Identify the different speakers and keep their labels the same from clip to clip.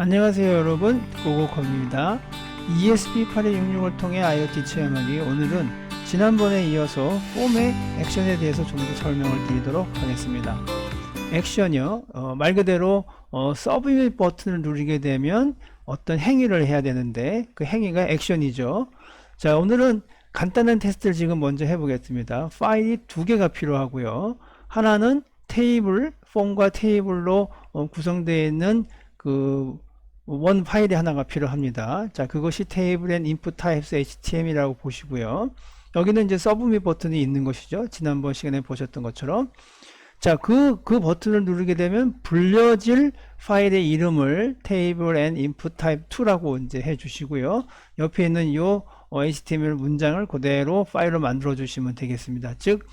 Speaker 1: 안녕하세요 여러분, 고고컴입니다. ESP8266을 통해 IoT 체험하기, 오늘은 지난번에 이어서 폼의 액션에 대해서 좀 더 설명을 드리도록 하겠습니다. 액션이요, 말 그대로 서브밋 버튼을 누르게 되면 어떤 행위를 해야 되는데 그 행위가 액션이죠. 자, 오늘은 간단한 테스트를 지금 먼저 해보겠습니다. 파일이 두 개가 필요하고요. 하나는 테이블, 폼과 테이블로 구성되어 있는 원 파일이 하나가 필요합니다. 자, 그것이 테이블 앤 인풋 타입스 HTML이라고 보시고요. 여기는 이제 서브밋 버튼이 있는 것이죠. 지난번 시간에 보셨던 것처럼. 자, 그 버튼을 누르게 되면 불려질 파일의 이름을 테이블 앤 인풋 타입 2라고 이제 해 주시고요. 옆에 있는 요 HTML 문장을 그대로 파일로 만들어 주시면 되겠습니다. 즉,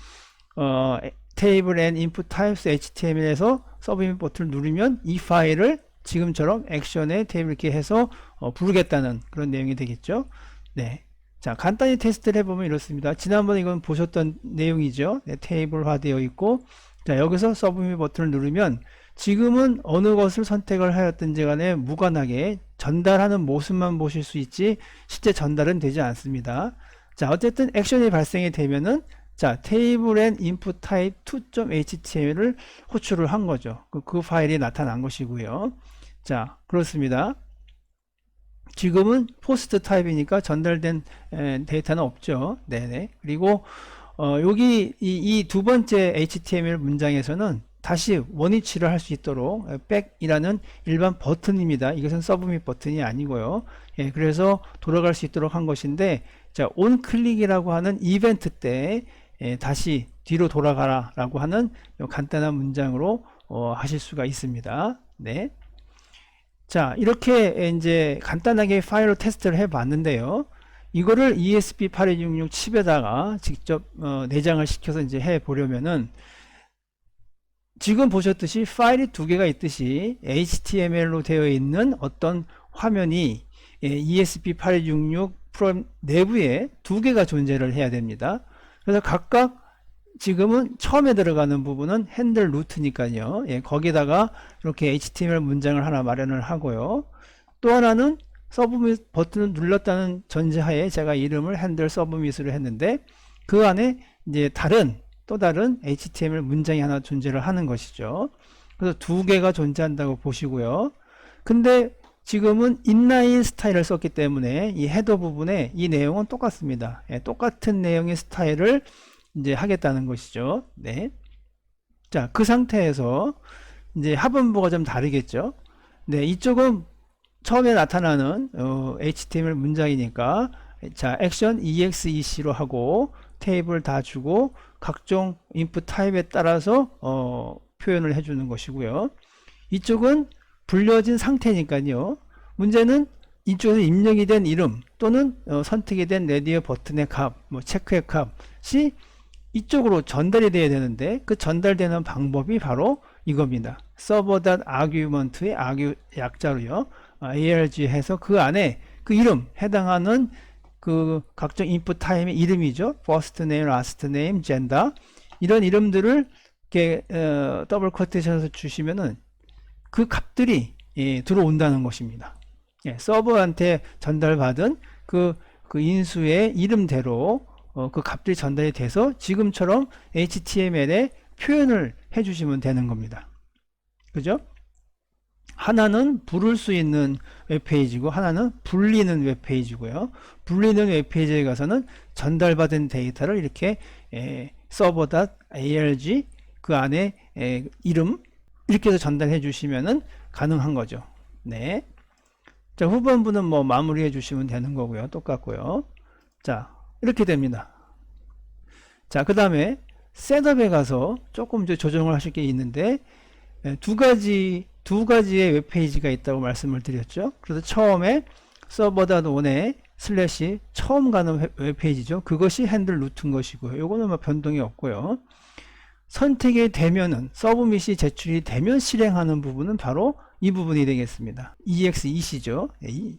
Speaker 1: 테이블 앤 인풋 타입스 HTML에서 서브밋 버튼을 누르면 이 파일을 지금처럼 액션에 테이블 이렇게 해서 부르겠다는 그런 내용이 되겠죠. 네. 자, 간단히 테스트를 해보면 이렇습니다. 지난번에 이건 보셨던 내용이죠. 네, 테이블화 되어 있고, 자, 여기서 서브밋 버튼을 누르면 지금은 어느 것을 선택을 하였든지 간에 무관하게 전달하는 모습만 보실 수 있지 실제 전달은 되지 않습니다. 자, 어쨌든 액션이 발생이 되면은 자, 테이블 앤 인풋 타입 2.html을 호출을 한 거죠. 그 파일이 나타난 것이고요. 자, 그렇습니다. 지금은 포스트 타입이니까 전달된 데이터는 없죠. 네네. 그리고 여기 이 두 번째 HTML 문장에서는 다시 원위치를 할 수 있도록 백이라는 일반 버튼입니다. 이것은 서브밋 버튼이 아니고요. 예, 그래서 돌아갈 수 있도록 한 것인데, 자, 온 클릭이라고 하는 이벤트 때 다시 뒤로 돌아가라 라고 하는 간단한 문장으로 하실 수가 있습니다. 네. 자, 이렇게 이제 간단하게 파일로 테스트를 해 봤는데요. 이거를 ESP8266 칩에다가 직접 내장을 시켜서 이제 해 보려면은 지금 보셨듯이 파일이 두 개가 있듯이 HTML로 되어 있는 어떤 화면이 ESP8266 프로 내부에 두 개가 존재를 해야 됩니다. 그래서 각각 지금은 처음에 들어가는 부분은 핸들 루트니까요. 예, 거기다가 이렇게 HTML 문장을 하나 마련을 하고요. 또 하나는 서브밋 버튼을 눌렀다는 전제하에 제가 이름을 핸들 서브밋으로 했는데 그 안에 이제 또 다른 HTML 문장이 하나 존재를 하는 것이죠. 그래서 두 개가 존재한다고 보시고요. 근데 지금은 인라인 스타일을 썼기 때문에 이 헤더 부분에 이 내용은 똑같습니다. 예, 똑같은 내용의 스타일을 이제 하겠다는 것이죠. 네. 자, 그 상태에서 이제 하분부가 좀 다르겠죠. 네, 이쪽은 처음에 나타나는 HTML 문장이니까 자, 액션 EXEC로 하고 테이블 다 주고 각종 인풋 타입에 따라서 표현을 해주는 것이고요. 이쪽은 불려진 상태니까요. 문제는 이쪽에서 입력이 된 이름 또는 선택이 된 레디어 버튼의 값, 체크의 값이 이쪽으로 전달이 돼야 되는데 그 전달되는 방법이 바로 이겁니다. server.argument의 argu 약자로요. arg 해서 그 안에 그 이름 해당하는 그 각종 인풋 타입의 이름이죠. first name, last name, gender 이런 이름들을 이렇게 더블 쿼테이션에서 주시면은 그 값들이 들어온다는 것입니다. 예, 서버한테 전달받은 그 인수의 이름대로 그 값들이 전달이 돼서 지금처럼 HTML에 표현을 해주시면 되는 겁니다. 그죠? 하나는 부를 수 있는 웹페이지고 하나는 불리는 웹페이지고요. 불리는 웹페이지에 가서는 전달받은 데이터를 이렇게 server.arg 그 안에 이름 이렇게 해서 전달해 주시면은 가능한 거죠. 네. 자, 후반부는 뭐 마무리해 주시면 되는 거고요. 똑같고요. 자, 이렇게 됩니다. 자, 그 다음에 셋업에 가서 조금 조정을 하실 게 있는데 두 가지의 웹페이지가 있다고 말씀을 드렸죠. 그래서 처음에 server.on에 슬래시 처음 가는 웹페이지죠. 그것이 핸들 루트인 것이고요. 요거는 뭐 변동이 없고요. 선택이 되면은 서브밋이 제출이 되면 실행하는 부분은 바로 이 부분이 되겠습니다. EXEC죠.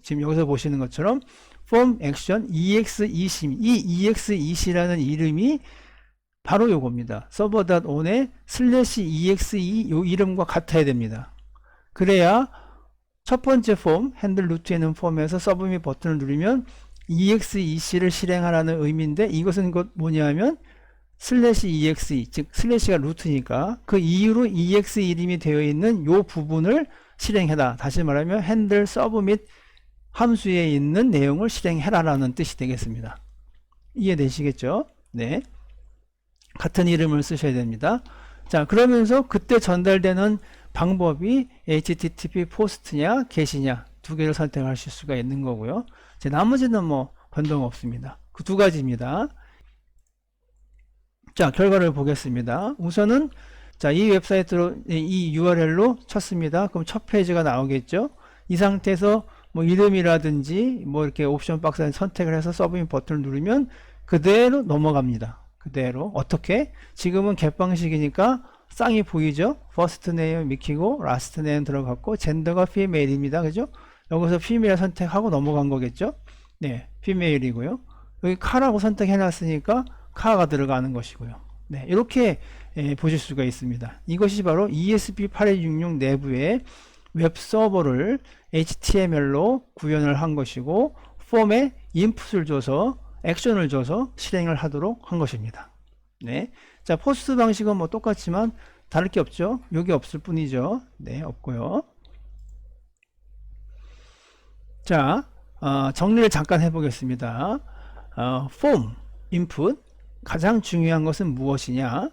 Speaker 1: 지금 여기서 보시는 것처럼 form action EXEC, 이 EXEC라는 이름이 바로 요겁니다. server.on에 슬래시 exe 요 이름과 같아야 됩니다. 그래야 첫 번째 폼, 핸들 루트에 있는 폼에서 서브밋 버튼을 누르면 EXEC를 실행하라는 의미인데, 이것은 뭐냐면 /exe, 즉 슬래시가 루트니까 그 이후로 exe 이름이 되어 있는 요 부분을 실행해라. 다시 말하면 핸들 서브밋 함수에 있는 내용을 실행해라 라는 뜻이 되겠습니다. 이해되시겠죠? 네. 같은 이름을 쓰셔야 됩니다. 자, 그러면서 그때 전달되는 방법이 HTTP 포스트냐 get이냐 두 개를 선택하실 수가 있는 거고요. 이제 나머지는 뭐 변동 없습니다. 그 두 가지입니다. 자, 결과를 보겠습니다. 우선은 자, 이 웹사이트로 이 URL로 쳤습니다. 그럼 첫 페이지가 나오겠죠. 이 상태에서 뭐 이름이라든지 뭐 이렇게 옵션 박스에 선택을 해서 서브밋 버튼을 누르면 그대로 넘어갑니다. 그대로. 어떻게? 지금은 갯방식이니까 쌍이 보이죠? 퍼스트 네임 미키고 라스트 네임 들어갔고 젠더가 피메일입니다. 그죠? 여기서 피메일 선택하고 넘어간 거겠죠? 네, 피메일이고요. 여기 카라고 선택해 놨으니까 카가 들어가는 것이고요. 네, 이렇게 보실 수가 있습니다. 이것이 바로 ESP8266 내부의 웹 서버를 HTML로 구현을 한 것이고 폼에 인풋을 줘서 액션을 줘서 실행을 하도록 한 것입니다. 네, 자, 포스트 방식은 뭐 똑같지만 다를 게 없죠. 여기 없을 뿐이죠. 네, 없고요. 자, 정리를 잠깐 해보겠습니다. 폼, 인풋, 가장 중요한 것은 무엇이냐?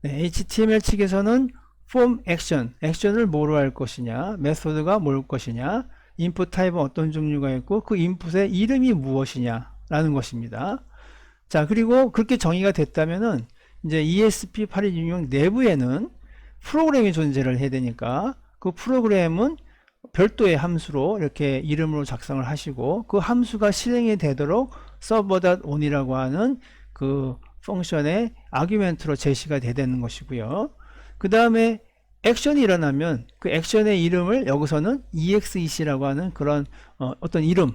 Speaker 1: 네, HTML 측에서는 폼 액션, 액션을 뭐로 할 것이냐, 메소드가 뭘 것이냐, 인풋 타입은 어떤 종류가 있고 그 인풋의 이름이 무엇이냐 라는 것입니다. 자, 그리고 그렇게 정의가 됐다면은 이제 ESP8266 내부에는 프로그램이 존재를 해야 되니까 그 프로그램은 별도의 함수로 이렇게 이름으로 작성을 하시고 그 함수가 실행이 되도록 server.on이라고 하는 그 펑션의 아규멘트로 제시가 돼야 되는 것이고요. 그 다음에 액션이 일어나면 그 액션의 이름을 여기서는 EXEC라고 하는 그런 어떤 이름,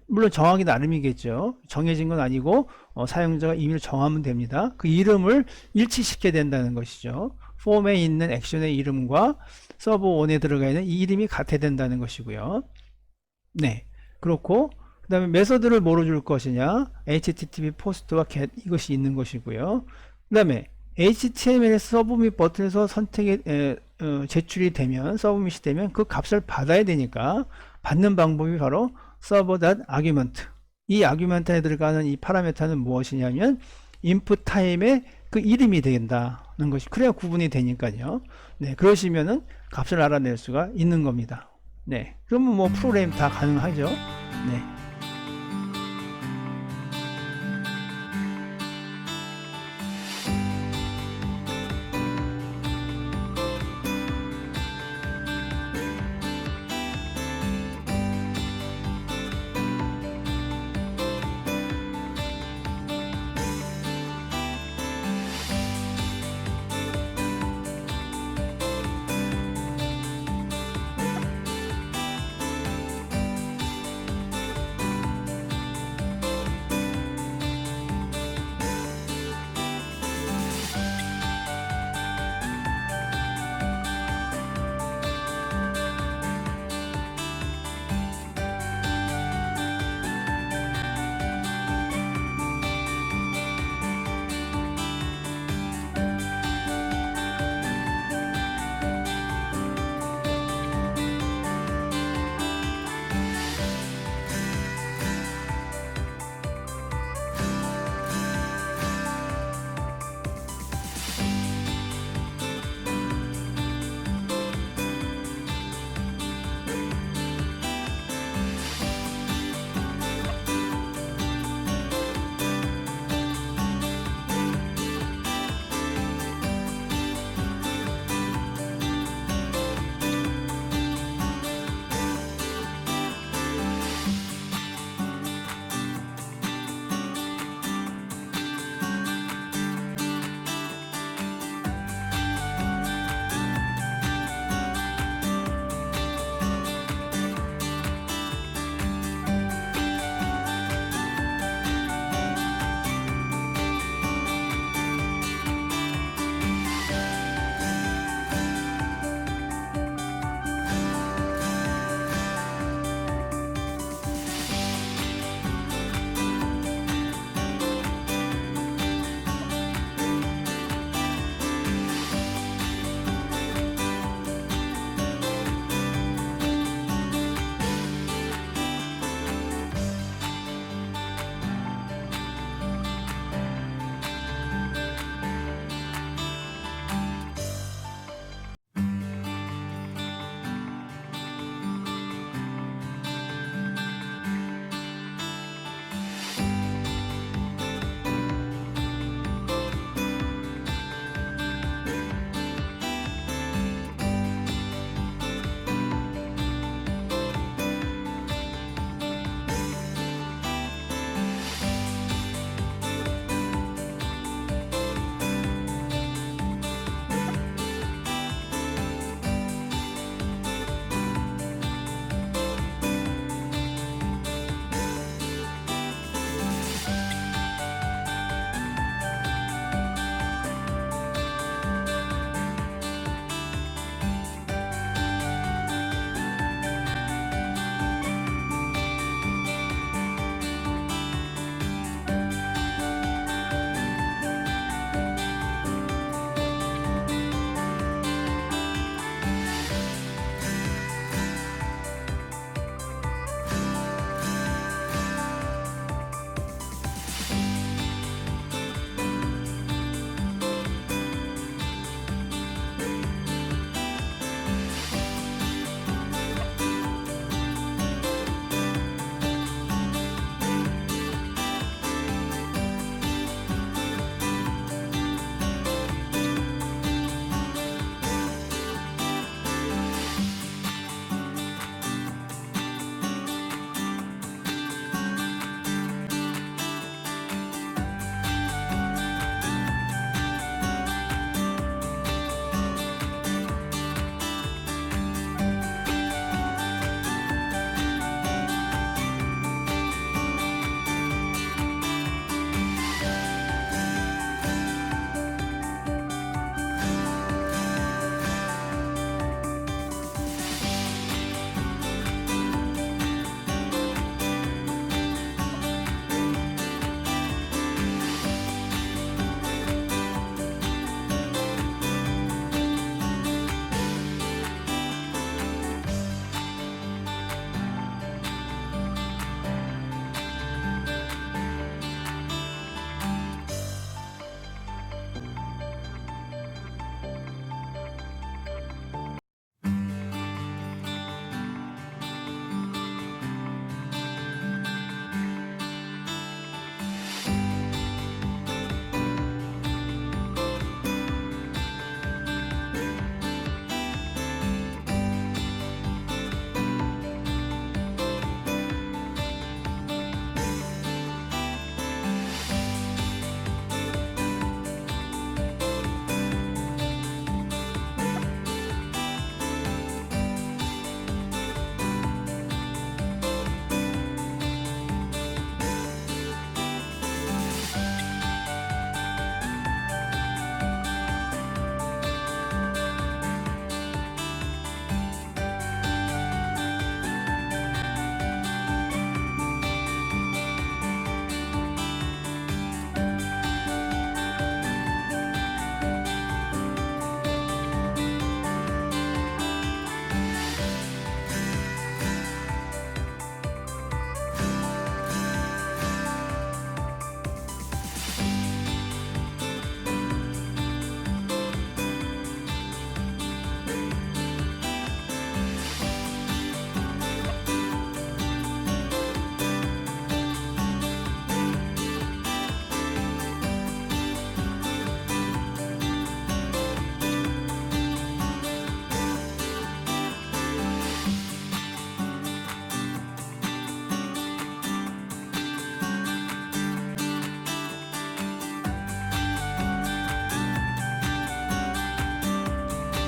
Speaker 1: 물론 정하기 나름이겠죠. 정해진 건 아니고 사용자가 임의로 정하면 됩니다. 그 이름을 일치시켜야 된다는 것이죠. 폼에 있는 액션의 이름과 서버1에 들어가 있는 이 이름이 같아야 된다는 것이고요. 네, 그렇고 그 다음에 메서드를 뭐로 줄 것이냐, HTTP 포스트와 get 이것이 있는 것이고요. 그 다음에 HTML 서브밋 버튼에서 선택이 제출이 되면, 서브밋이 되면 그 값을 받아야 되니까 받는 방법이 바로 server.argument. 이 아규멘트에 들어가는 이 파라미터는 무엇이냐면 input 타임의 그 이름이 된다는 것이, 그래야 구분이 되니까요. 네, 그러시면은 값을 알아낼 수가 있는 겁니다. 네, 그러면 뭐 프로그램 다 가능하죠. 네.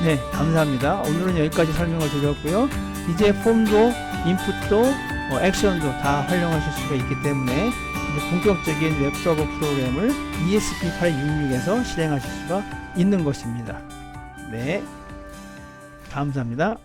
Speaker 1: 네, 감사합니다. 오늘은 여기까지 설명을 드렸고요. 이제 폼도 인풋도 액션도 다 활용하실 수가 있기 때문에 이제 본격적인 웹서버 프로그램을 ESP8266에서 실행하실 수가 있는 것입니다. 네, 감사합니다.